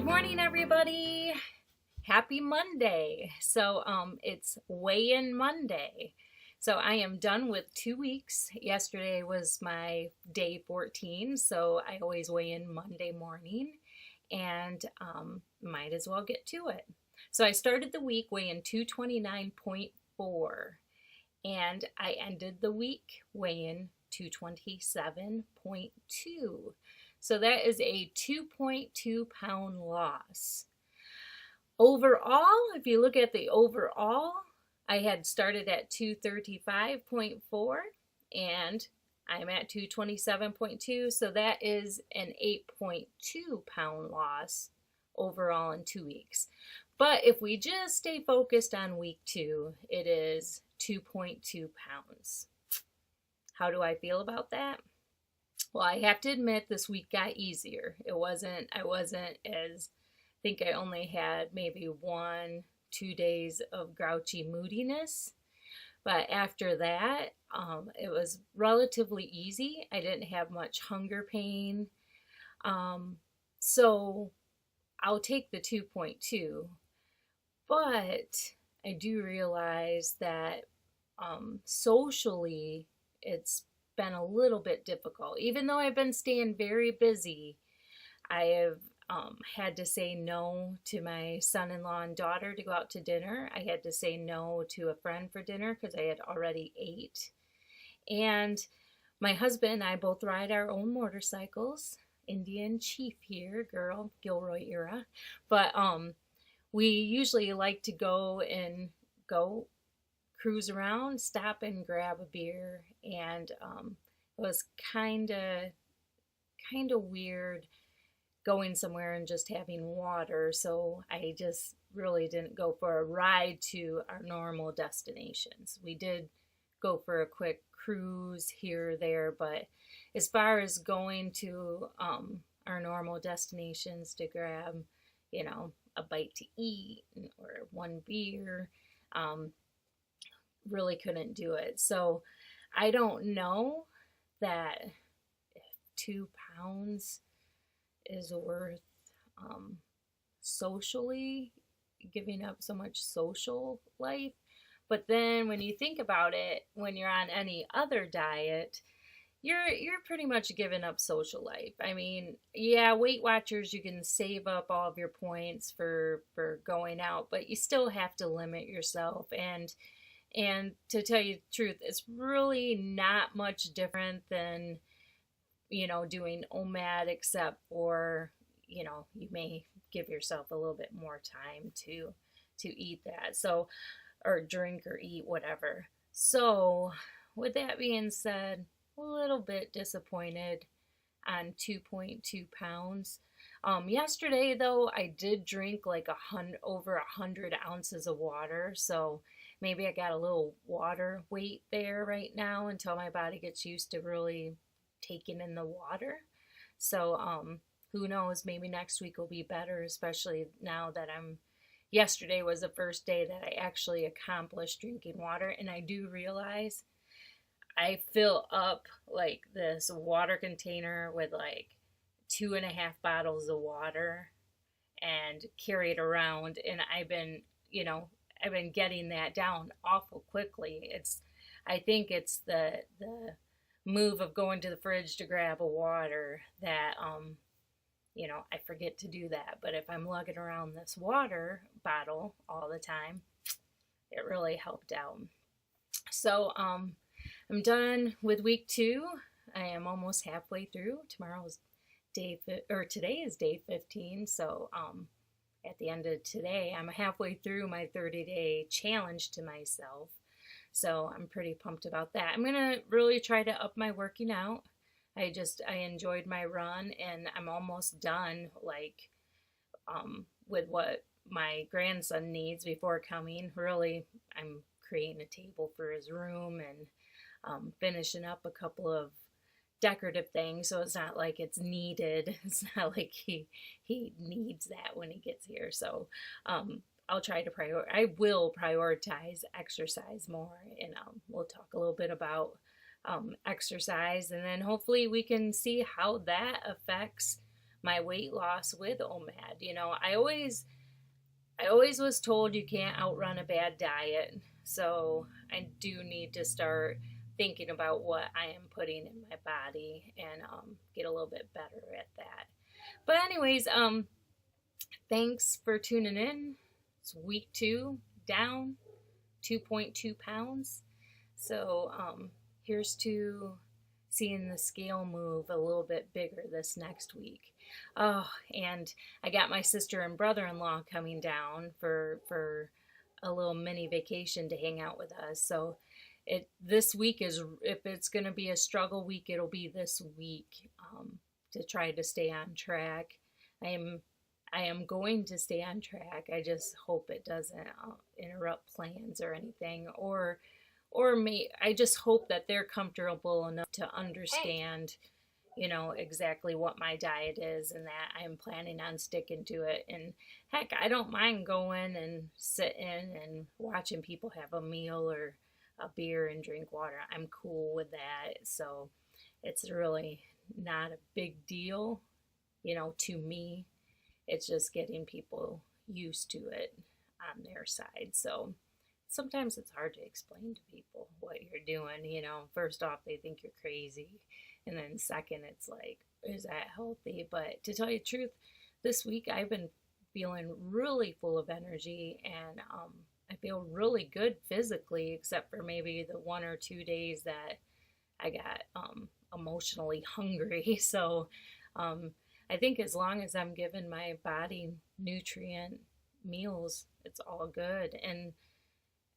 morning, everybody. Happy Monday. It's weigh-in Monday. So I am done with 2 weeks. Yesterday was my day 14, so I always weigh in Monday morning and might as well get to it. So I started the week weighing 229.4 and I ended the week weighing 227.2. So that is a 2.2 pound loss. Overall, if you look at the overall, I had started at 235.4 and I'm at 227.2. So that is an 8.2 pound loss overall in 2 weeks. But if we just stay focused on week 2, it is 2.2 pounds. How do I feel about that? Well, I have to admit this week got easier. I wasn't as, I think I only had maybe 1-2 days of grouchy moodiness. But after that, it was relatively easy. I didn't have much hunger pain. So I'll take the 2.2. But I do realize that socially, it's been a little bit difficult. Even though I've been staying very busy, I have had to say no to my son-in-law and daughter to go out to dinner. I had to say no to a friend for dinner because I had already ate. And my husband and I both ride our own motorcycles. Indian Chief here, girl, Gilroy era. But we usually like to go cruise around, stop and grab a beer, and it was kind of weird going somewhere and just having water, so I just really didn't go for a ride to our normal destinations. We did go for a quick cruise here or there, but as far as going to our normal destinations to grab, a bite to eat or one beer, really couldn't do it. So I don't know that if 2 pounds is worth socially giving up so much social life. But then when you think about it, when you're on any other diet, you're pretty much giving up social life. I mean, yeah, Weight Watchers, you can save up all of your points for going out, but you still have to limit yourself. And to tell you the truth, it's really not much different than, doing OMAD, except for, you may give yourself a little bit more time to eat that. So, or drink or eat, whatever. So, with that being said, a little bit disappointed on 2.2 pounds. Yesterday, though, I did drink like over 100 ounces of water, so maybe I got a little water weight there right now until my body gets used to really taking in the water. So who knows, maybe next week will be better, especially now that yesterday was the first day that I actually accomplished drinking water, and I do realize I fill up like this water container with like 2.5 bottles of water and carry it around, and I've been getting that down awful quickly. I think it's the move of going to the fridge to grab a water that I forget to do that. But if I'm lugging around this water bottle all the time, it really helped out. So I'm done with week 2. I am almost halfway through. Today is day 15. So at the end of today, I'm halfway through my 30-day challenge to myself. So I'm pretty pumped about that. I'm going to really try to up my working out. I enjoyed my run, and I'm almost done, with what my grandson needs before coming. Really, I'm creating a table for his room and finishing up a couple of decorative things, so it's not like it's needed. It's not like he needs that when he gets here. So I'll try to I will prioritize exercise more, and we'll talk a little bit about exercise, and then hopefully we can see how that affects my weight loss with OMAD. I always was told you can't outrun a bad diet. So I do need to start thinking about what I am putting in my body and get a little bit better at that. But anyways, thanks for tuning in. It's week 2, down 2.2 pounds. So here's to seeing the scale move a little bit bigger this next week. Oh, and I got my sister and brother-in-law coming down for a little mini vacation to hang out with us. So this week is, if it's going to be a struggle week, it'll be this week, to try to stay on track. I am going to stay on track. I just hope it doesn't interrupt plans or anything, I just hope that they're comfortable enough to understand, exactly what my diet is and that I'm planning on sticking to it. And heck, I don't mind going and sitting and watching people have a meal or a beer and drink water. I'm cool with that. So it's really not a big deal, to me. It's just getting people used to it on their side. So sometimes it's hard to explain to people what you're doing. First off, they think you're crazy. And then second, it's like, is that healthy? But to tell you the truth, this week I've been feeling really full of energy, and I feel really good physically, except for maybe the 1 or 2 days that I got emotionally hungry. So I think as long as I'm giving my body nutrient meals, it's all good. And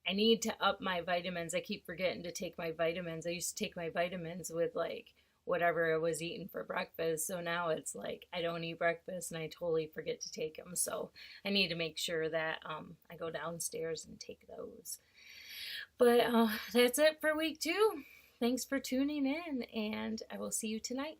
I need to up my vitamins. I keep forgetting to take my vitamins. I used to take my vitamins with like whatever I was eating for breakfast. So now it's like I don't eat breakfast and I totally forget to take them. So I need to make sure that I go downstairs and take those. But that's it for week 2. Thanks for tuning in, and I will see you tonight.